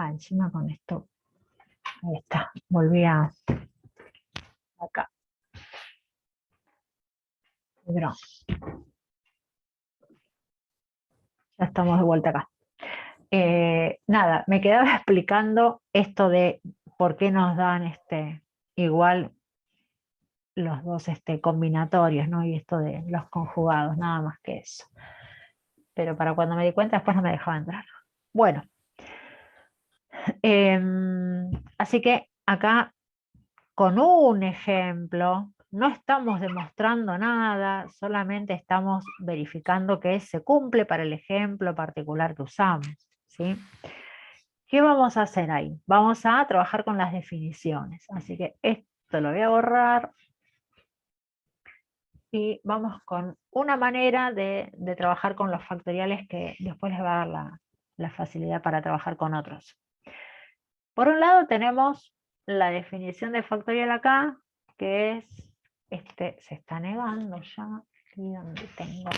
Encima con esto. Ahí está. Volví a acá. Pero ya estamos de vuelta acá. Nada, me quedaba explicando esto de por qué nos dan igual los dos combinatorios, ¿no? Y esto de los conjugados, nada más que eso. Pero para cuando me di cuenta, después no me dejaba entrar. Bueno, así que acá con un ejemplo no estamos demostrando nada, solamente estamos verificando que se cumple para el ejemplo particular que usamos, ¿sí? ¿Qué vamos a hacer ahí? Vamos a trabajar con las definiciones. Así que esto lo voy a borrar. Y vamos con una manera de trabajar con los factoriales que después les va a dar la facilidad para trabajar con otros. Por un lado tenemos la definición de factorial acá, que es, se está negando ya, aquí donde tengo.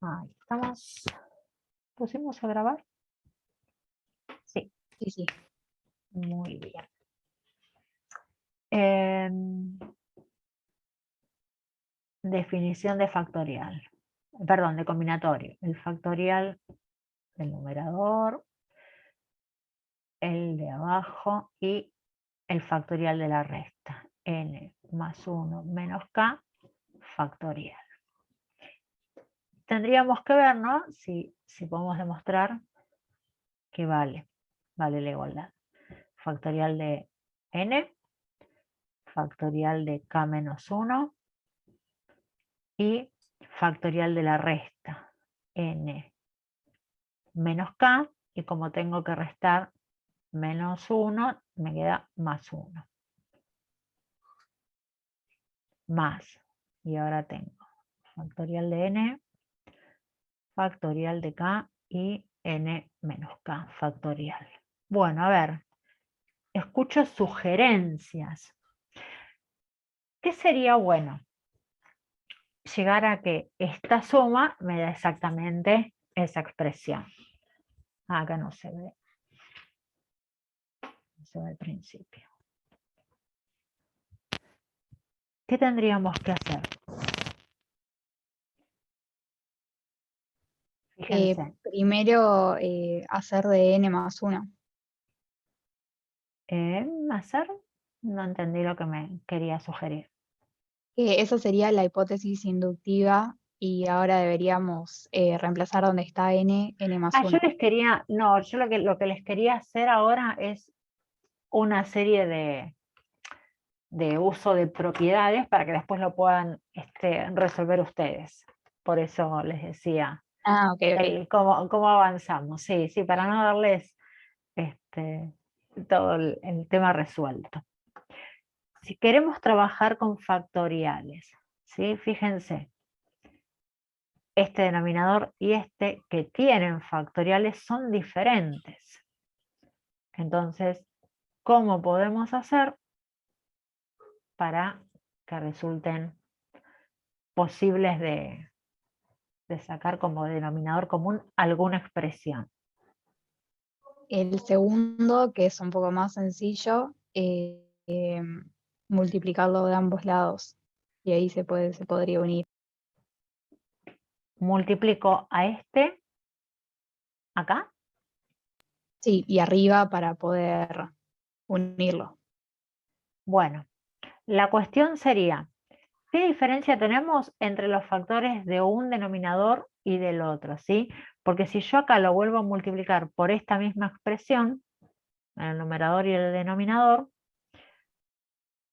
Ahí estamos. ¿Pusimos a grabar? Sí. Sí, sí. Muy bien. Definición de factorial. Perdón, de combinatorio. El factorial del numerador, el de abajo y el factorial de la resta. N más 1 menos K factorial. Tendríamos que ver, ¿no? Si podemos demostrar que vale la igualdad. Factorial de N, factorial de K menos 1 y factorial de la resta. N menos K, y como tengo que restar menos 1, me queda más 1. Más, y ahora tengo factorial de N, factorial de K y N menos K factorial. Bueno, a ver, escucho sugerencias. ¿Qué sería bueno? Llegar a que esta suma me da exactamente esa expresión. Acá no se ve. No se ve al principio. ¿Qué tendríamos que hacer? Fíjense. Primero hacer de n más 1. ¿Hacer? No entendí lo que me quería sugerir. Esa sería la hipótesis inductiva y ahora deberíamos reemplazar donde está n más Yo 1. les quería, no, yo lo que les quería hacer ahora es una serie de uso de propiedades para que después lo puedan resolver ustedes. Por eso les decía Ah, ok, ok. cómo avanzamos. Sí, para no darles todo el tema resuelto. Si queremos trabajar con factoriales, ¿sí? Fíjense, este denominador y este que tienen factoriales son diferentes. Entonces, ¿cómo podemos hacer para que resulten posibles de sacar como denominador común alguna expresión? El segundo, que es un poco más sencillo, multiplicarlo de ambos lados. Y ahí se podría unir. Multiplico a este acá. Sí, y arriba para poder unirlo. Bueno, la cuestión sería, ¿qué diferencia tenemos entre los factores de un denominador y del otro? ¿Sí? Porque si yo acá lo vuelvo a multiplicar por esta misma expresión, el numerador y el denominador,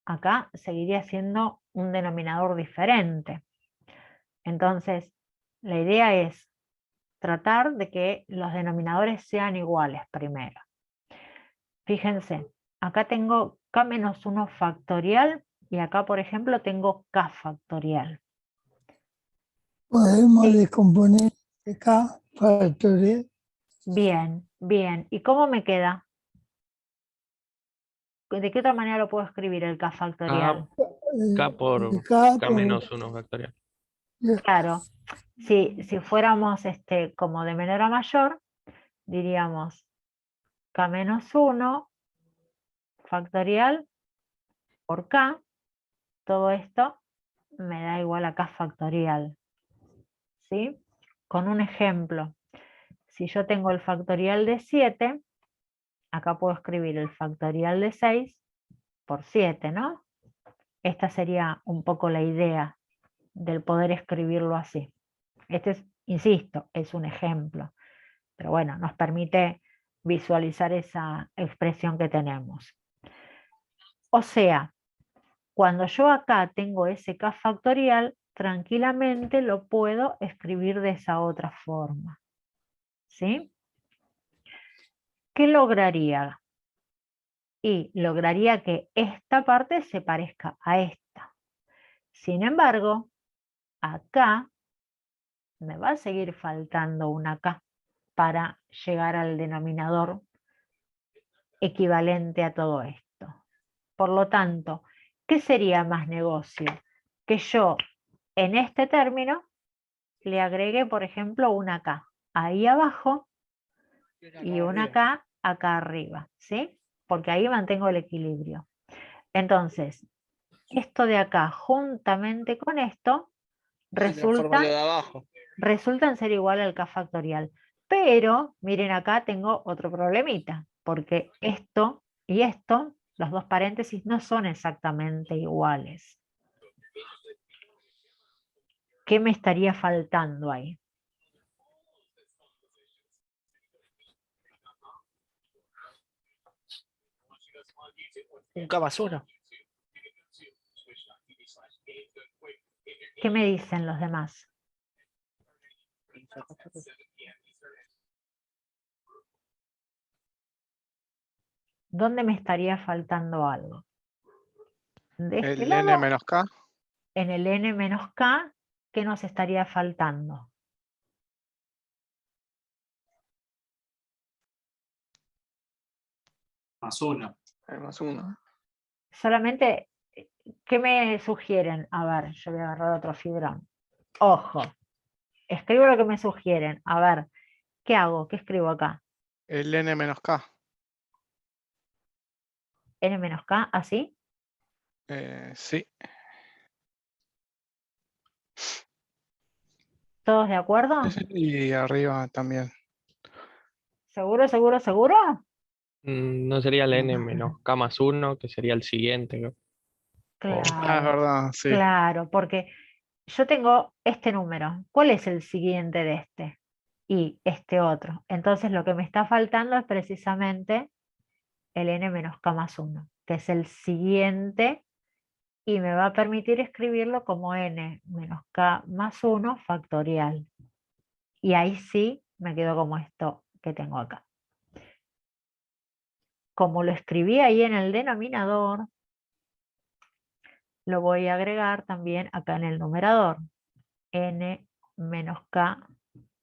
acá seguiría siendo un denominador diferente. Entonces, la idea es tratar de que los denominadores sean iguales primero. Fíjense, acá tengo K menos 1 factorial y acá, por ejemplo, tengo K factorial. Podemos descomponer K factorial. Bien, bien. ¿Y cómo me queda? ¿De qué otra manera lo puedo escribir el K factorial? K por K K por menos 1 factorial. Claro, si fuéramos como de menor a mayor, diríamos K menos 1 factorial por K, todo esto me da igual a K factorial, ¿sí? Con un ejemplo, si yo tengo el factorial de 7, acá puedo escribir el factorial de 6 por 7, ¿no? Esta sería un poco la idea del poder escribirlo así. Este es, insisto, es un ejemplo, pero bueno, nos permite visualizar esa expresión que tenemos. O sea, cuando yo acá tengo ese K factorial, tranquilamente lo puedo escribir de esa otra forma. ¿Sí? ¿Qué lograría? Y lograría que esta parte se parezca a esta. Sin embargo, acá me va a seguir faltando una K para llegar al denominador equivalente a todo esto. Por lo tanto, ¿qué sería más negocio? Que yo en este término le agregué, por ejemplo, una K ahí abajo y una K acá arriba, ¿sí? Porque ahí mantengo el equilibrio. Entonces, esto de acá juntamente con esto resultan ser igual al K factorial. Pero, miren acá tengo otro problemita, porque esto y esto, los dos paréntesis, no son exactamente iguales. ¿Qué me estaría faltando ahí? Un K más 1. ¿Qué me dicen los demás? ¿Dónde me estaría faltando algo? De este El lado, N menos K. en el N menos K, ¿qué nos estaría faltando? Más 1. Más 1. Solamente, ¿qué me sugieren? A ver, yo voy a agarrar otro fibrón. Ojo, escribo lo que me sugieren. A ver, ¿qué hago? ¿Qué escribo acá? El N menos K. N menos K, ¿así? Sí. ¿Todos de acuerdo? Y arriba también. ¿Seguro, seguro, seguro? No sería el N menos K más 1, que sería el siguiente, ¿no? Ah, es Claro, verdad, sí. claro, porque yo tengo este número. ¿Cuál es el siguiente de este? Y este otro. Entonces lo que me está faltando es precisamente el N menos K más 1, que es el siguiente y me va a permitir escribirlo como N menos K más 1 factorial. Y ahí sí me quedo como esto que tengo acá. Como lo escribí ahí en el denominador, lo voy a agregar también acá en el numerador. N menos K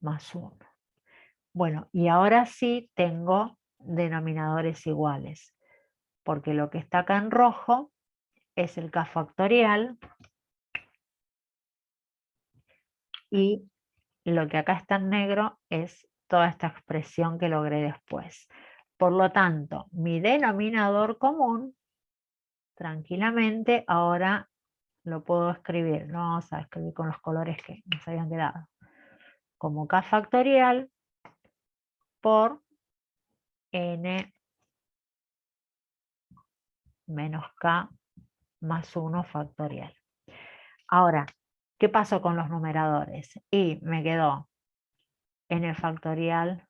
más 1. Bueno, y ahora sí tengo denominadores iguales, porque lo que está acá en rojo es el K factorial y lo que acá está en negro es toda esta expresión que logré después. Por lo tanto, mi denominador común, tranquilamente, ahora lo puedo escribir. No vamos a escribir con los colores que nos habían quedado. Como K factorial por N menos K más 1 factorial. Ahora, ¿qué pasó con los numeradores? Y me quedó N factorial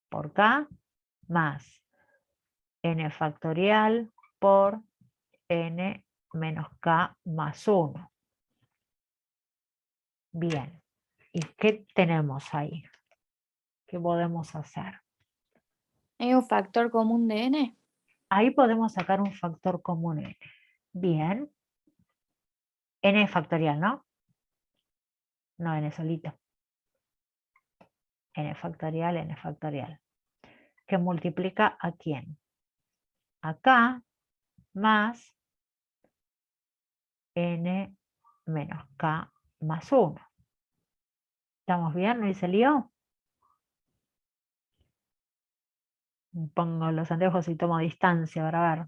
por K más N factorial por N menos K más 1. Bien. ¿Y qué tenemos ahí? ¿Qué podemos hacer? ¿Es un factor común de n? Ahí podemos sacar un factor común N. Bien. N factorial, ¿no? No N solito. N factorial. ¿Que multiplica a quién? Acá más n menos k más 1. ¿Estamos bien? ¿No hice lío? Pongo los anteojos y tomo distancia para ver.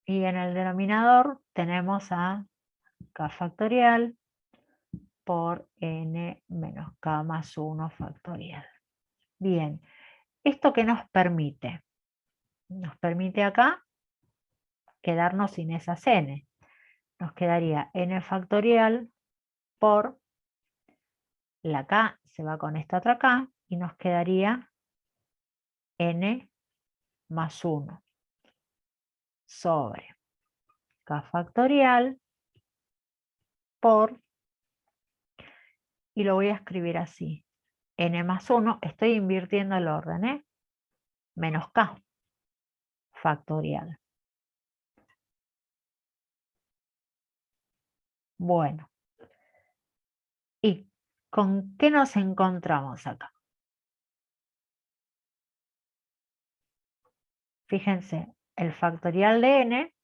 Y en el denominador tenemos a k factorial por n menos k más 1 factorial. Bien, ¿esto qué nos permite? Nos permite acá quedarnos sin esas n. Nos quedaría n factorial por la k se va con esta otra k y nos quedaría n más 1 sobre k factorial por, y lo voy a escribir así, n más 1, estoy invirtiendo el orden, menos k factorial. Bueno, ¿y con qué nos encontramos acá? Fíjense, el factorial de n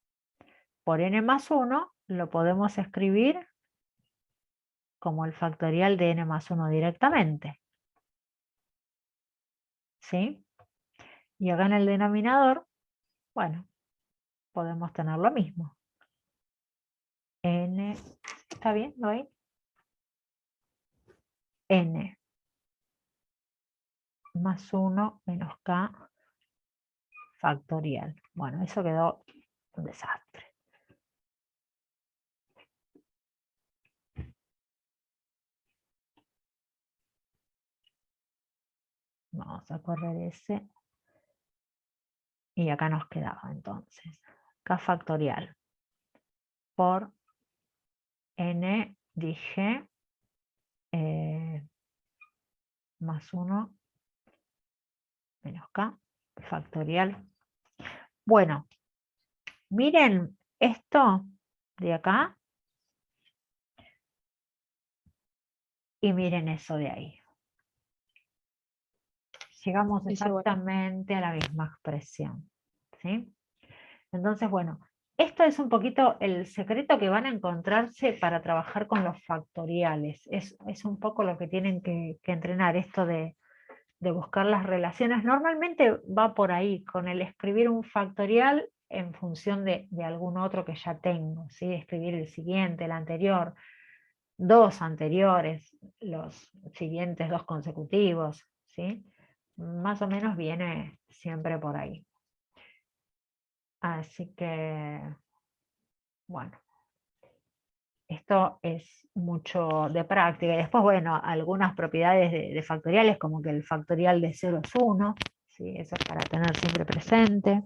por n más 1 lo podemos escribir como el factorial de n más 1 directamente. ¿Sí? Y acá en el denominador, bueno, podemos tener lo mismo. N, ¿está bien? ¿Lo ven? N más 1 menos k factorial. Bueno, eso quedó un desastre. Vamos a correr ese. Y acá nos quedaba entonces k factorial por n, dije, más 1 menos k factorial. Bueno, miren esto de acá y miren eso de ahí. Llegamos Es igual. exactamente a la misma expresión, ¿sí? Entonces, bueno, esto es un poquito el secreto que van a encontrarse para trabajar con los factoriales. Es un poco lo que tienen que entrenar, esto de buscar las relaciones. Normalmente va por ahí, con el escribir un factorial en función de algún otro que ya tengo, ¿sí? Escribir el siguiente, el anterior, dos anteriores, los siguientes dos consecutivos, ¿sí? Más o menos viene siempre por ahí. Así que, bueno, esto es mucho de práctica. Y después, bueno, algunas propiedades de factoriales, como que el factorial de 0 es 1, ¿sí? Eso es para tener siempre presente.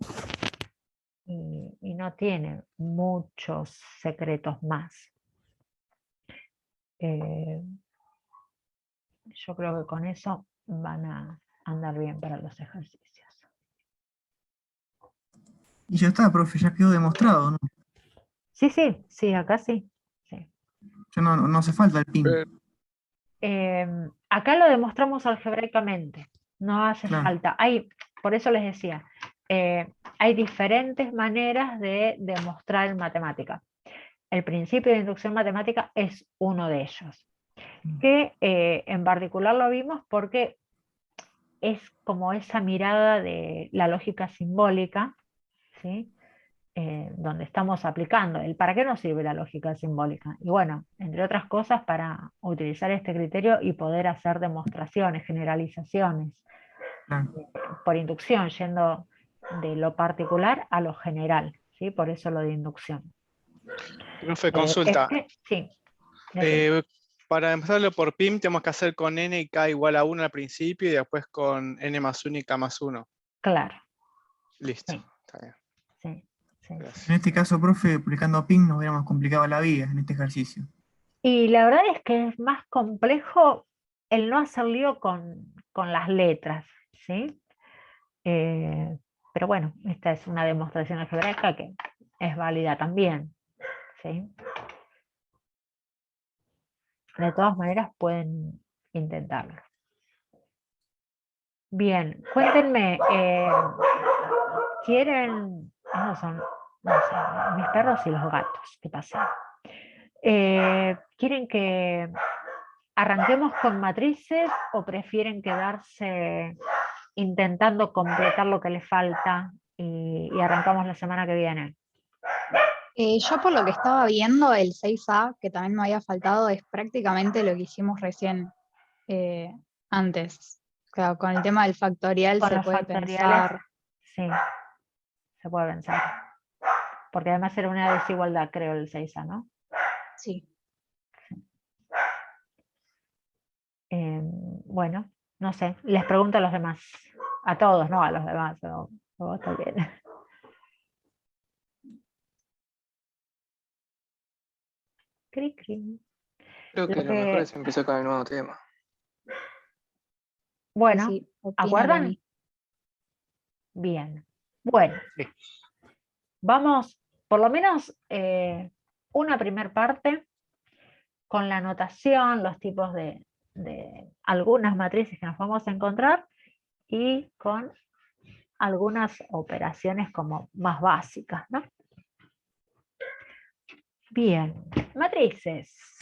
Y no tiene muchos secretos más. Yo creo que con eso van a andar bien para los ejercicios. Y ya está, profe, ya quedó demostrado, ¿no? Sí, acá sí. Sí. Ya no hace falta el PIN. Acá lo demostramos algebraicamente, no hace Claro. falta. Por eso les decía, hay diferentes maneras de demostrar en matemática. El principio de inducción matemática es uno de ellos, que en particular lo vimos porque es como esa mirada de la lógica simbólica, ¿sí? Donde estamos aplicando el para qué nos sirve la lógica simbólica. Y bueno, entre otras cosas, para utilizar este criterio y poder hacer demostraciones, generalizaciones, Claro. por inducción, yendo de lo particular a lo general, ¿sí? Por eso lo de inducción. Profe, consulta. Sí. decime. Para empezarlo por PIM tenemos que hacer con n y k igual a 1 al principio y después con n más 1 y k más 1. Claro. Listo, Sí. está bien. Sí. Gracias. En este caso, profe, aplicando PIN nos hubiéramos complicado la vida en este ejercicio. Y la verdad es que es más complejo el no hacer lío con las letras, ¿sí? Pero bueno, esta es una demostración algebraica que es válida también, ¿sí? De todas maneras pueden intentarlo. Bien, cuéntenme, quieren, esos son, no sé, mis perros y los gatos que pasean. ¿Quieren que arranquemos con matrices o prefieren quedarse intentando completar lo que les falta y arrancamos la semana que viene? Yo por lo que estaba viendo, el 6A, que también me había faltado, es prácticamente lo que hicimos recién antes. Claro, con el tema del factorial Con se los puede factoriales, pensar. sí, se puede pensar. Porque además era una desigualdad, creo, el 6A, ¿no? Sí. Bueno, no sé, les pregunto a los demás. A todos, no a los demás, pero a vos también. Cri, cri. Creo que Lo lo mejor que, es empezar con el nuevo tema. bueno, Sí, opino lo ¿acuerdan? mismo. Bien. Bueno, Sí. vamos, por lo menos una primer parte con la notación, los tipos de algunas matrices que nos vamos a encontrar y con algunas operaciones como más básicas, ¿no? Bien, matrices.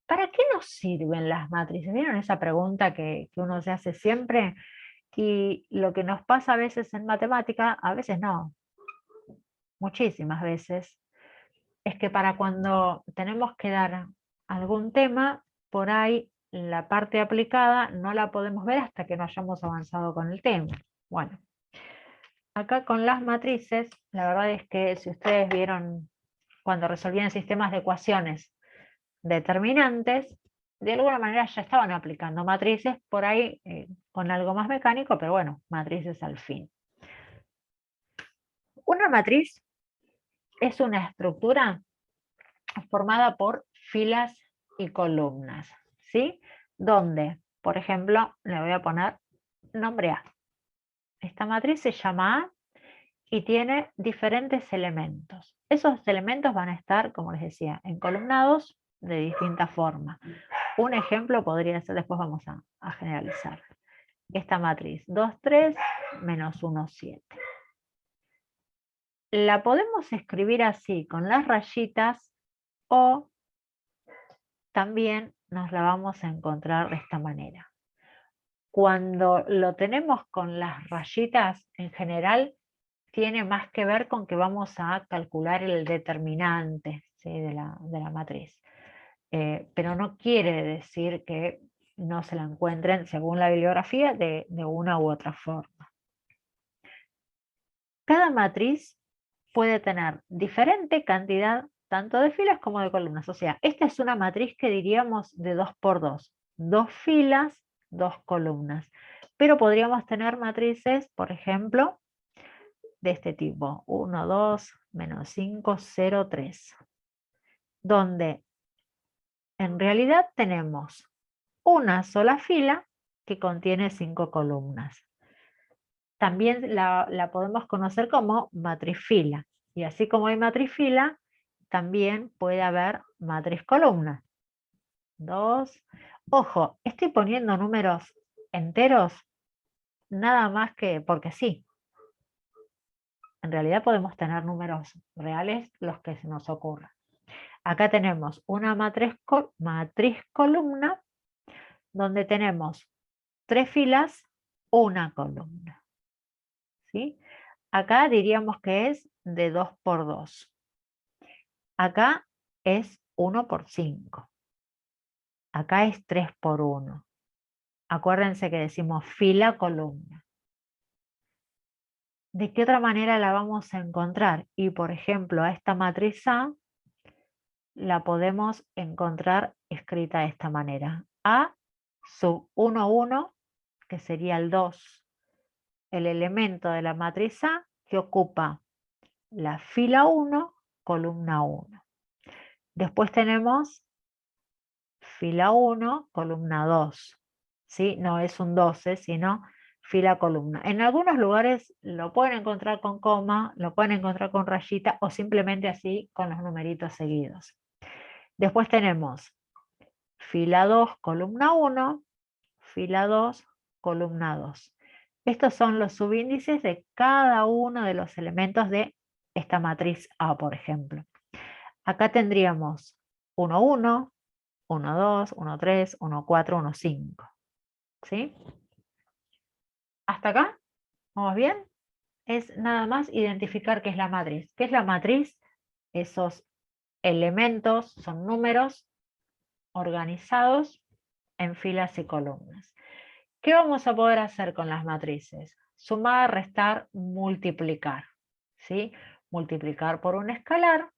¿Para qué nos sirven las matrices? ¿Vieron esa pregunta que uno se hace siempre? Y lo que nos pasa a veces en matemática, a veces no, muchísimas veces, es que para cuando tenemos que dar algún tema, por ahí la parte aplicada no la podemos ver hasta que no hayamos avanzado con el tema. Bueno, acá con las matrices, la verdad es que si ustedes vieron cuando resolvían sistemas de ecuaciones determinantes, de alguna manera ya estaban aplicando matrices, por ahí con algo más mecánico, pero bueno, matrices al fin. Una matriz es una estructura formada por filas y columnas, ¿sí? Donde, por ejemplo, le voy a poner nombre A. Esta matriz se llama A y tiene diferentes elementos. Esos elementos van a estar, como les decía, encolumnados de distinta forma. Un ejemplo podría ser, después vamos a generalizar. Esta matriz 2, 3, menos 1, 7. La podemos escribir así, con las rayitas, o también nos la vamos a encontrar de esta manera. Cuando lo tenemos con las rayitas, en general, tiene más que ver con que vamos a calcular el determinante, ¿sí?, de la matriz. Pero no quiere decir que no se la encuentren, según la bibliografía, de una u otra forma. Cada matriz puede tener diferente cantidad tanto de filas como de columnas. O sea, esta es una matriz que diríamos de 2 por 2. 2 filas, 2 columnas. Pero podríamos tener matrices, por ejemplo, de este tipo. 1, 2, menos 5, 0, 3. Donde en realidad tenemos una sola fila que contiene 5 columnas. También la podemos conocer como matriz fila. Y así como hay matriz fila, también puede haber matriz columna. 2. Ojo, estoy poniendo números enteros nada más que porque sí. En realidad podemos tener números reales los que se nos ocurran. Acá tenemos una matriz columna donde tenemos 3 filas, una columna. ¿Sí? Acá diríamos que es de 2 por 2. Acá es 1 por 5. Acá es 3 por 1. Acuérdense que decimos fila, columna. ¿De qué otra manera la vamos a encontrar? Y por ejemplo, a esta matriz A la podemos encontrar escrita de esta manera. A sub 1, 1, que sería el 2, el elemento de la matriz A que ocupa la fila 1, columna 1. Después tenemos fila 1, columna 2. ¿Sí? No es un 12, sino fila, columna. En algunos lugares lo pueden encontrar con coma, lo pueden encontrar con rayita o simplemente así con los numeritos seguidos. Después tenemos fila 2, columna 1, fila 2, columna 2. Estos son los subíndices de cada uno de los elementos de esta matriz A, por ejemplo. Acá tendríamos 1, 1, 1, 2, 1, 3, 1, 4, 1, 5. ¿Sí? ¿Hasta acá? ¿Vamos bien? Es nada más identificar qué es la matriz. ¿Qué es la matriz? Esos elementos son números organizados en filas y columnas. ¿Qué vamos a poder hacer con las matrices? Sumar, restar, multiplicar. ¿Sí? Multiplicar por un escalar.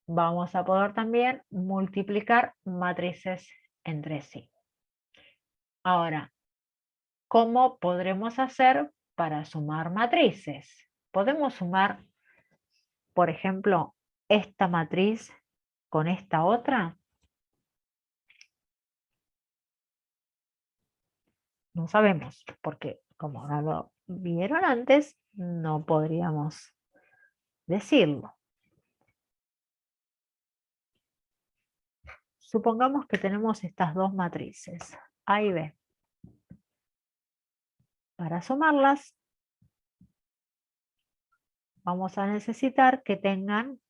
Vamos a poder también multiplicar matrices entre sí. Ahora, ¿cómo podremos hacer para sumar matrices? Podemos sumar, por ejemplo, esta matriz con esta otra. No sabemos, porque como no lo vieron antes, no podríamos decirlo. Supongamos que tenemos estas dos matrices, A y B. Para sumarlas, vamos a necesitar que tengan,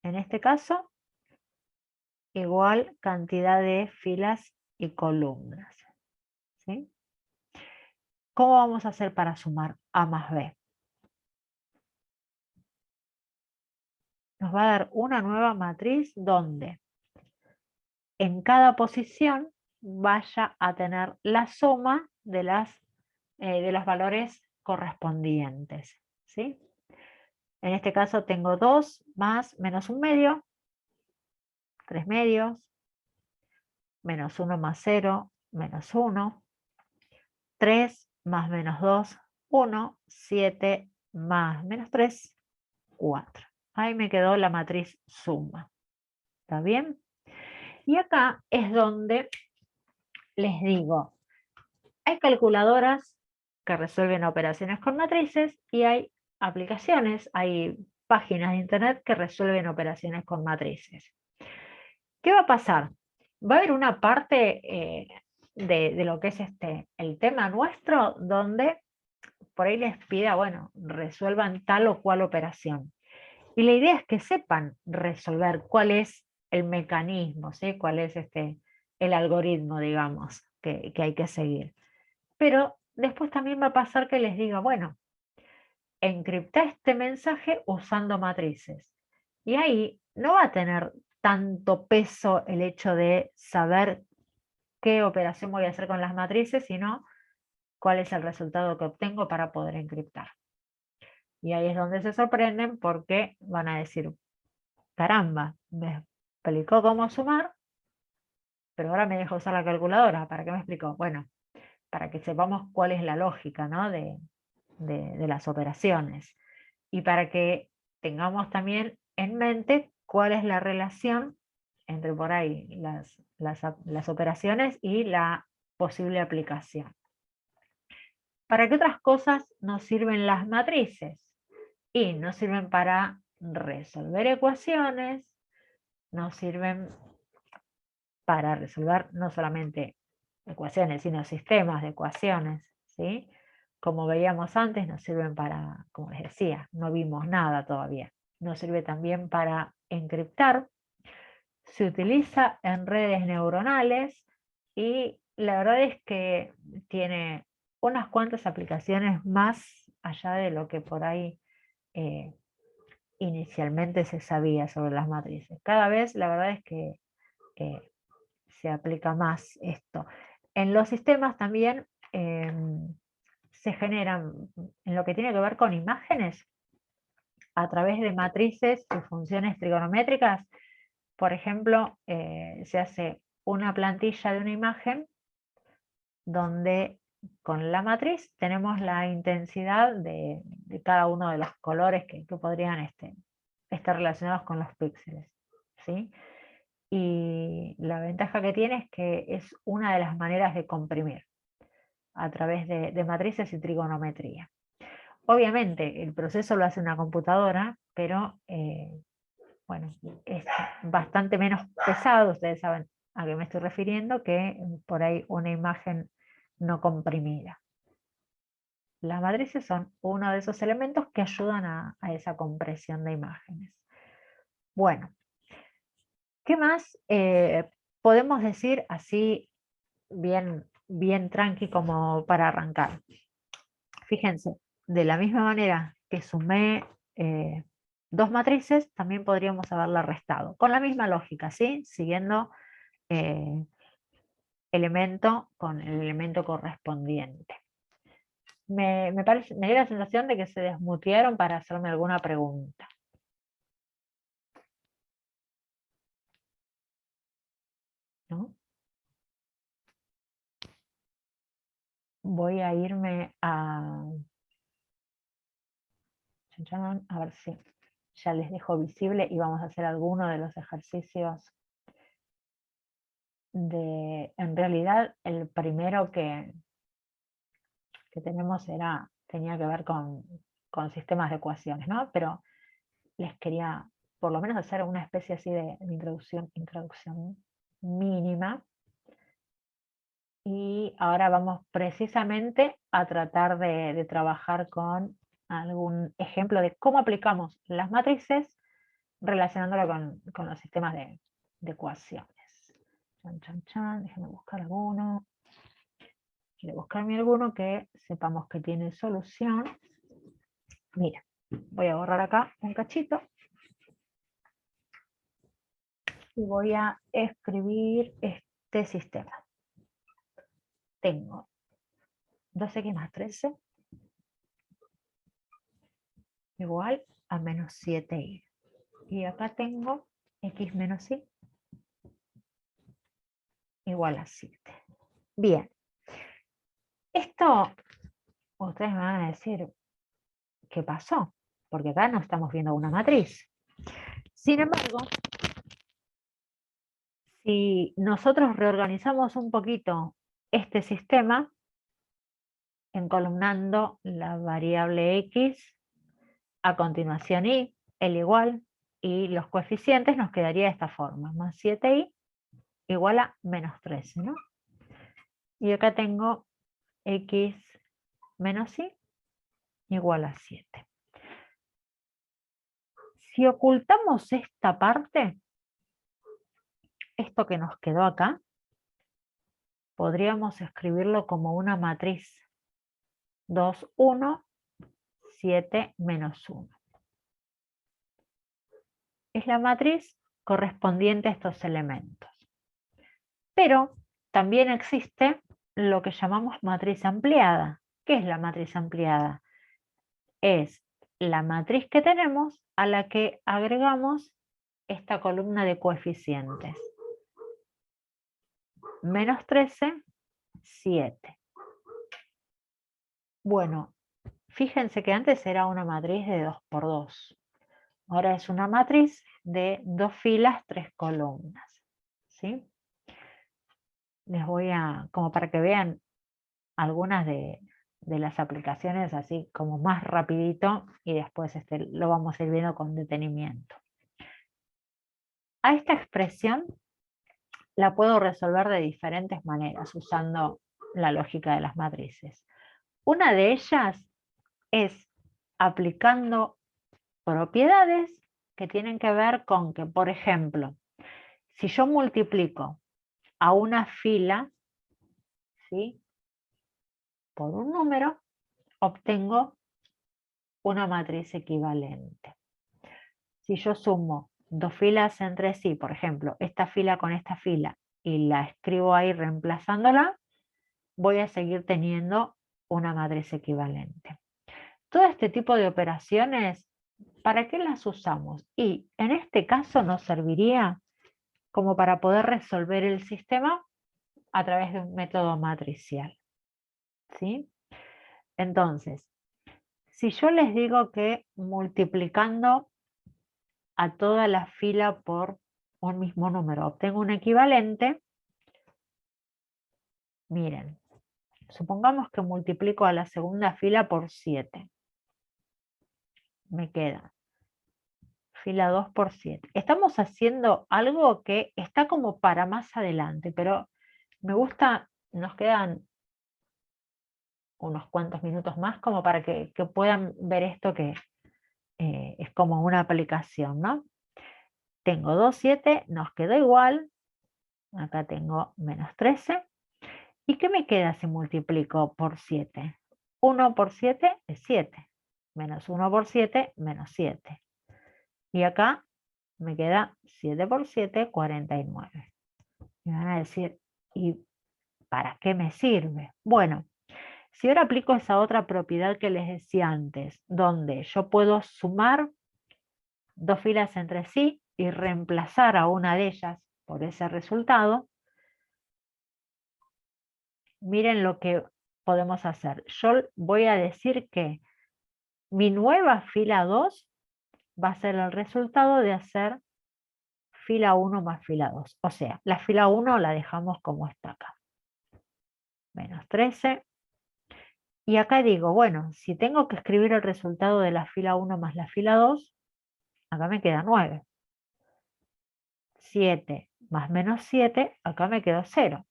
en este caso, igual cantidad de filas y columnas. ¿Sí? ¿Cómo vamos a hacer para sumar A más B? Nos va a dar una nueva matriz donde en cada posición vaya a tener la suma de los valores correspondientes. ¿Sí? En este caso tengo 2 más menos 1 medio, 3 medios, menos 1 más 0, menos 1, 3 más menos 2, 1, 7 más menos 3, 4. Ahí me quedó la matriz suma. ¿Está bien? Y acá es donde les digo, hay calculadoras que resuelven operaciones con matrices y hay aplicaciones, hay páginas de internet que resuelven operaciones con matrices. ¿Qué va a pasar? Va a haber una parte de lo que es el tema nuestro donde por ahí les pida, bueno, resuelvan tal o cual operación. Y la idea es que sepan resolver cuál es el mecanismo, ¿sí? Cuál es el algoritmo, digamos, que hay que seguir. Pero después también va a pasar que les diga, bueno, encripta este mensaje usando matrices. Y ahí no va a tener tanto peso el hecho de saber qué operación voy a hacer con las matrices, sino cuál es el resultado que obtengo para poder encriptar. Y ahí es donde se sorprenden porque van a decir, caramba, me explicó cómo sumar, pero ahora me deja usar la calculadora. ¿Para qué me explicó? Bueno, para que sepamos cuál es la lógica, ¿no? de las operaciones. Y para que tengamos también en mente cuál es la relación entre por ahí las operaciones y la posible aplicación. ¿Para qué otras cosas nos sirven las matrices? Y nos sirven para resolver ecuaciones, nos sirven para resolver no solamente ecuaciones, sino sistemas de ecuaciones, ¿sí? Como veíamos antes, nos sirven para, como les decía, no vimos nada todavía. Nos sirve también para encriptar. Se utiliza en redes neuronales y la verdad es que tiene unas cuantas aplicaciones más allá de lo que por ahí inicialmente se sabía sobre las matrices. Cada vez la verdad es que se aplica más esto. En los sistemas también se generan, en lo que tiene que ver con imágenes, a través de matrices y funciones trigonométricas. Por ejemplo, se hace una plantilla de una imagen donde con la matriz tenemos la intensidad de cada uno de los colores que podrían estar relacionados con los píxeles, ¿sí? Y la ventaja que tiene es que es una de las maneras de comprimir a través de matrices y trigonometría. Obviamente el proceso lo hace una computadora, pero bueno, es bastante menos pesado, ustedes saben a qué me estoy refiriendo, que por ahí una imagen no comprimida. Las matrices son uno de esos elementos que ayudan a esa compresión de imágenes. Bueno, ¿qué más podemos decir así bien tranqui como para arrancar? Fíjense, de la misma manera que sumé dos matrices, también podríamos haberla restado, con la misma lógica, ¿sí? Siguiendo elemento con el elemento correspondiente. Me dio la sensación de que se desmutearon para hacerme alguna pregunta. ¿No? Voy a irme a ver si ya les dejo visible y vamos a hacer alguno de los ejercicios en realidad el primero que tenemos tenía que ver con sistemas de ecuaciones, ¿no? Pero les quería por lo menos hacer una especie así de introducción mínima. Y ahora vamos precisamente a tratar de trabajar con algún ejemplo de cómo aplicamos las matrices relacionándolo con los sistemas de ecuaciones. Déjenme buscar alguno. Quiero buscarme alguno que sepamos que tiene solución. Mira, voy a borrar acá un cachito. Y voy a escribir este sistema. Tengo 2x más 13 igual a menos 7y. Y acá tengo x menos y igual a 7. Bien. Esto, ustedes me van a decir, ¿qué pasó? Porque acá no estamos viendo una matriz. Sin embargo, si nosotros reorganizamos un poquito este sistema, encolumnando la variable x, a continuación y, el igual, y los coeficientes, nos quedaría de esta forma, más 7y igual a menos 13, ¿no? Y acá tengo x menos y igual a 7. Si ocultamos esta parte, esto que nos quedó acá, podríamos escribirlo como una matriz 2, 1, 7, menos 1. Es la matriz correspondiente a estos elementos. Pero también existe lo que llamamos matriz ampliada. ¿Qué es la matriz ampliada? Es la matriz que tenemos a la que agregamos esta columna de coeficientes. Menos 13, 7. Bueno, fíjense que antes era una matriz de 2 por 2. Ahora es una matriz de 2 filas, 3 columnas. ¿Sí? Les voy a, como para que vean algunas de las aplicaciones así como más rapidito y después lo vamos a ir viendo con detenimiento. A esta expresión la puedo resolver de diferentes maneras usando la lógica de las matrices. Una de ellas es aplicando propiedades que tienen que ver con que, por ejemplo, si yo multiplico a una fila, ¿sí?, por un número, obtengo una matriz equivalente. Si yo sumo dos filas entre sí, por ejemplo, esta fila con esta fila, y la escribo ahí reemplazándola, voy a seguir teniendo una matriz equivalente. Todo este tipo de operaciones, ¿para qué las usamos? Y en este caso nos serviría como para poder resolver el sistema a través de un método matricial. ¿Sí? Entonces, si yo les digo que multiplicando a toda la fila por un mismo número obtengo un equivalente, miren, supongamos que multiplico a la segunda fila por 7. Me queda fila 2 por 7. Estamos haciendo algo que está como para más adelante, pero me gusta, nos quedan unos cuantos minutos más como para que puedan ver esto que es como una aplicación, ¿no? Tengo 2, 7, nos quedó igual. Acá tengo menos 13. ¿Y qué me queda si multiplico por 7? 1 por 7 es 7. Menos 1 por 7, menos 7. Y acá me queda 7 por 7, 49. Me van a decir, ¿y para qué me sirve? Bueno, si ahora aplico esa otra propiedad que les decía antes, donde yo puedo sumar dos filas entre sí y reemplazar a una de ellas por ese resultado, miren lo que podemos hacer. Yo voy a decir que mi nueva fila 2 va a ser el resultado de hacer fila 1 más fila 2. O sea, la fila 1 la dejamos como está acá. Menos 13. Y acá digo, bueno, si tengo que escribir el resultado de la fila 1 más la fila 2, acá me queda 9. 7 más menos 7, acá me quedó 0.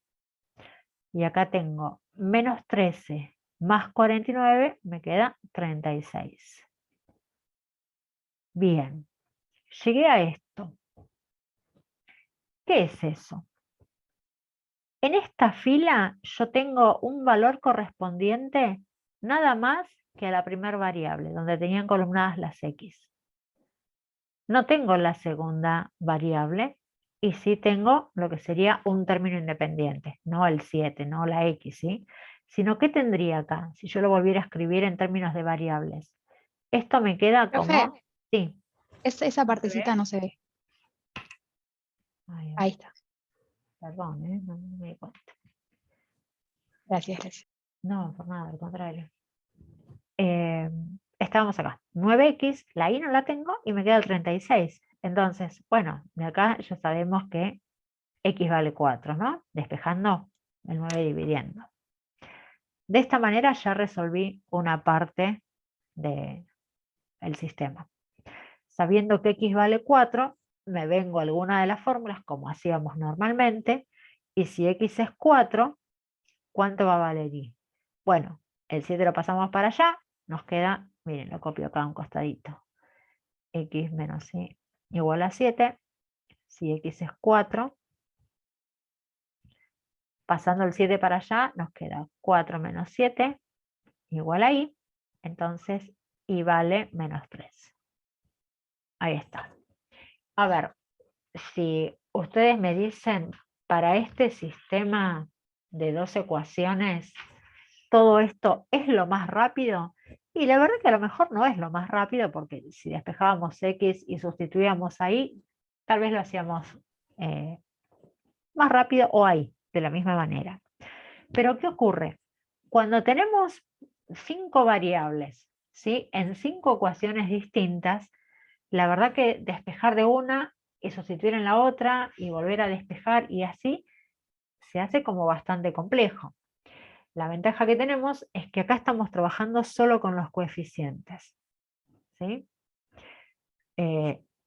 Y acá tengo menos 13 más 49, me queda 36. Bien, llegué a esto. ¿Qué es eso? En esta fila yo tengo un valor correspondiente nada más que a la primera variable, donde tenían columnadas las X. No tengo la segunda variable y sí tengo lo que sería un término independiente, no el 7, no la X, ¿sí? Sino que tendría acá, si yo lo volviera a escribir en términos de variables. Esto me queda Profe, como... Sí. esa partecita no se ve. Ay, Ahí está. perdón, no me di cuenta. Gracias, gracias. No, por nada, al contrario. Estábamos acá. 9x, la y no la tengo y me queda el 36. Entonces, bueno, de acá ya sabemos que x vale 4, ¿no? Despejando el 9 dividiendo. De esta manera ya resolví una parte del sistema. Sabiendo que x vale 4, me vengo a alguna de las fórmulas como hacíamos normalmente, y si x es 4, ¿cuánto va a valer y? Bueno, el 7 lo pasamos para allá, nos queda, miren, lo copio acá a un costadito. X menos y igual a 7, si x es 4, pasando el 7 para allá, nos queda 4 menos 7, igual a y, entonces y vale menos 3. Ahí está. A ver, si ustedes me dicen, para este sistema de 2 ecuaciones, todo esto es lo más rápido, y la verdad que a lo mejor no es lo más rápido, porque si despejábamos x y sustituíamos ahí, tal vez lo hacíamos más rápido o ahí, de la misma manera. Pero ¿qué ocurre? Cuando tenemos 5 variables, ¿sí? En 5 ecuaciones distintas, la verdad que despejar de una y sustituir en la otra y volver a despejar y así, se hace como bastante complejo. La ventaja que tenemos es que acá estamos trabajando solo con los coeficientes, ¿sí?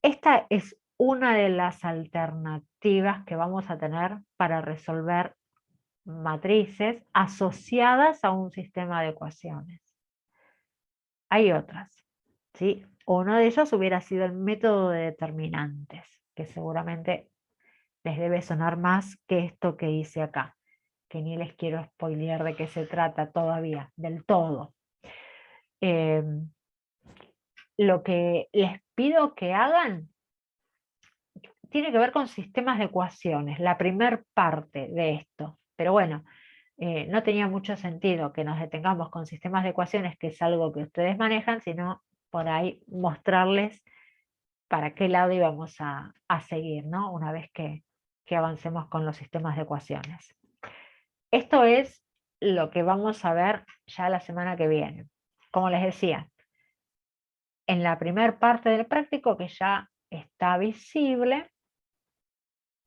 Esta es una de las alternativas que vamos a tener para resolver matrices asociadas a un sistema de ecuaciones. Hay otras, ¿sí? Uno de ellos hubiera sido el método de determinantes, que seguramente les debe sonar más que esto que hice acá, que ni les quiero spoilear de qué se trata todavía, del todo. Lo que les pido que hagan tiene que ver con sistemas de ecuaciones, la primer parte de esto. Pero bueno, no tenía mucho sentido que nos detengamos con sistemas de ecuaciones, que es algo que ustedes manejan, sino por ahí mostrarles para qué lado íbamos a seguir, ¿no? Una vez que avancemos con los sistemas de ecuaciones. Esto es lo que vamos a ver ya la semana que viene. Como les decía, en la primera parte del práctico, que ya está visible,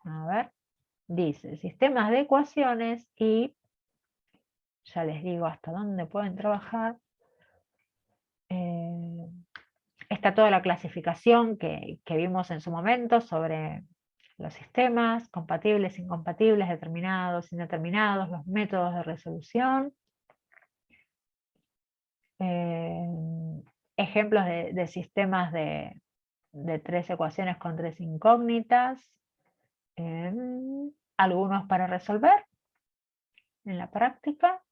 a ver, dice sistemas de ecuaciones y ya les digo hasta dónde pueden trabajar. Está toda la clasificación que vimos en su momento sobre los sistemas, compatibles, incompatibles, determinados, indeterminados, los métodos de resolución. ejemplos de sistemas de 3 ecuaciones con 3 incógnitas, algunos para resolver en la práctica,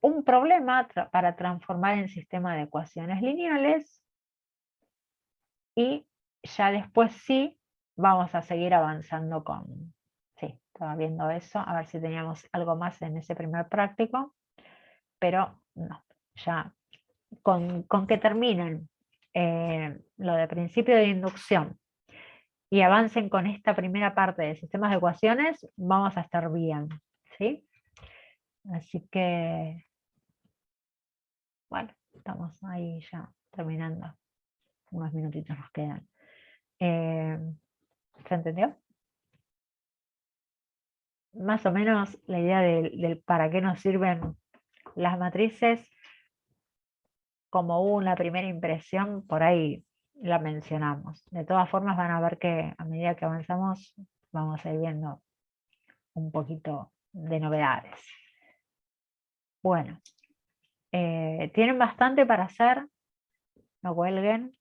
un problema para transformar en sistema de ecuaciones lineales, y ya después sí vamos a seguir avanzando con... Sí, estaba viendo eso, a ver si teníamos algo más en ese primer práctico, pero no, ya con que terminen lo de principio de inducción y avancen con esta primera parte de sistemas de ecuaciones, vamos a estar bien, ¿sí? Así que, bueno, estamos ahí ya terminando. Unos minutitos nos quedan. ¿Se entendió? Más o menos la idea del para qué nos sirven las matrices, como una primera impresión, por ahí la mencionamos. De todas formas van a ver que a medida que avanzamos vamos a ir viendo un poquito de novedades. Bueno, tienen bastante para hacer, no cuelguen.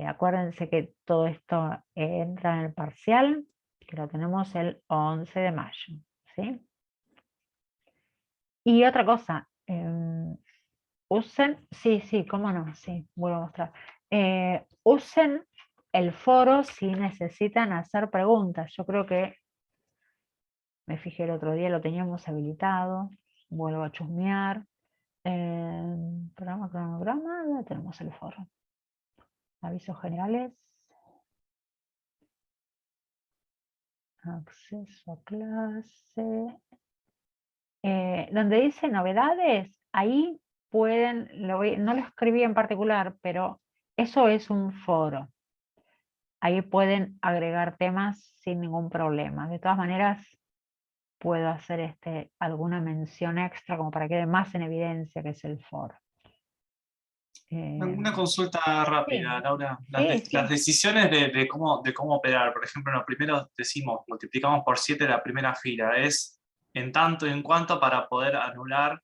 Acuérdense que todo esto entra en el parcial, que lo tenemos el 11 de mayo. ¿Sí? Y otra cosa, usen, sí, cómo no, sí, vuelvo a mostrar. Usen el foro si necesitan hacer preguntas. Yo creo que, me fijé el otro día, lo teníamos habilitado. Vuelvo a chusmear. Cronograma, ya tenemos el foro. Avisos generales. Acceso a clase. Donde dice novedades, ahí pueden, no lo escribí en particular, pero eso es un foro. Ahí pueden agregar temas sin ningún problema. De todas maneras, puedo hacer alguna mención extra como para que quede más en evidencia que es el foro. Una consulta rápida, sí, Laura. sí. Las decisiones de cómo operar, por ejemplo, en lo primero decimos, multiplicamos por 7 la primera fila, es en tanto y en cuanto para poder anular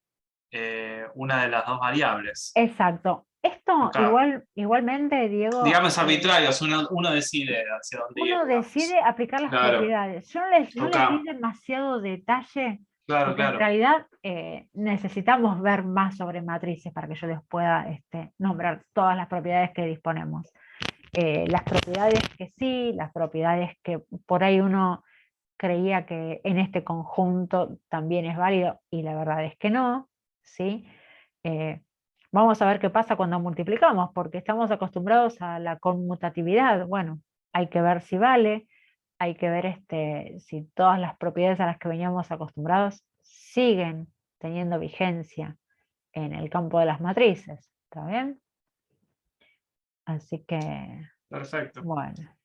una de las dos variables. Exacto. Esto Acá. igualmente, Diego, Digamos arbitrarios, uno decide hacia dónde ir. uno digamos. decide aplicar las Claro. propiedades. Yo no les Acá. di demasiado detalle, Claro, porque en claro. realidad necesitamos ver más sobre matrices para que yo les pueda nombrar todas las propiedades que disponemos. Las propiedades que sí, las propiedades que por ahí uno creía que en este conjunto también es válido, y la verdad es que no, ¿sí? Vamos a ver qué pasa cuando multiplicamos, porque estamos acostumbrados a la conmutatividad. Bueno, hay que ver si vale, hay que ver si todas las propiedades a las que veníamos acostumbrados siguen teniendo vigencia en el campo de las matrices. ¿Está bien? Así que, Perfecto. bueno.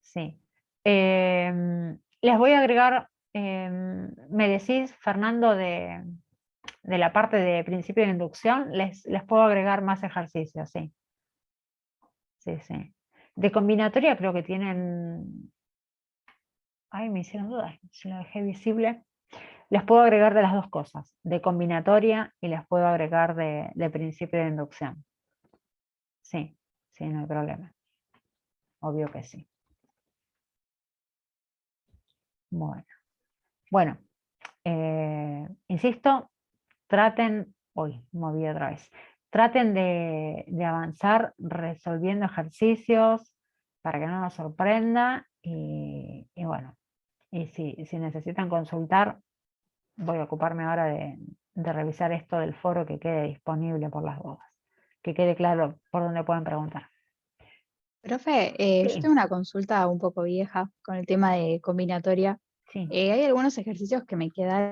Sí. Les voy a agregar, me decís, Fernando, de la parte de principio de inducción, les puedo agregar más ejercicios, sí. Sí. De combinatoria creo que tienen... Ay, me hicieron dudas, si lo dejé visible. Les puedo agregar de las dos cosas, de combinatoria, y les puedo agregar de principio de inducción. Sí, no hay problema. Obvio que sí. Bueno, insisto, traten, moví otra vez, traten de avanzar resolviendo ejercicios para que no nos sorprenda, y bueno, y si necesitan consultar, voy a ocuparme ahora de revisar esto del foro, que quede disponible por las dudas, que quede claro por dónde pueden preguntar. Profe, Sí. yo tengo una consulta un poco vieja con el tema de combinatoria. Sí. Hay algunos ejercicios que me quedaron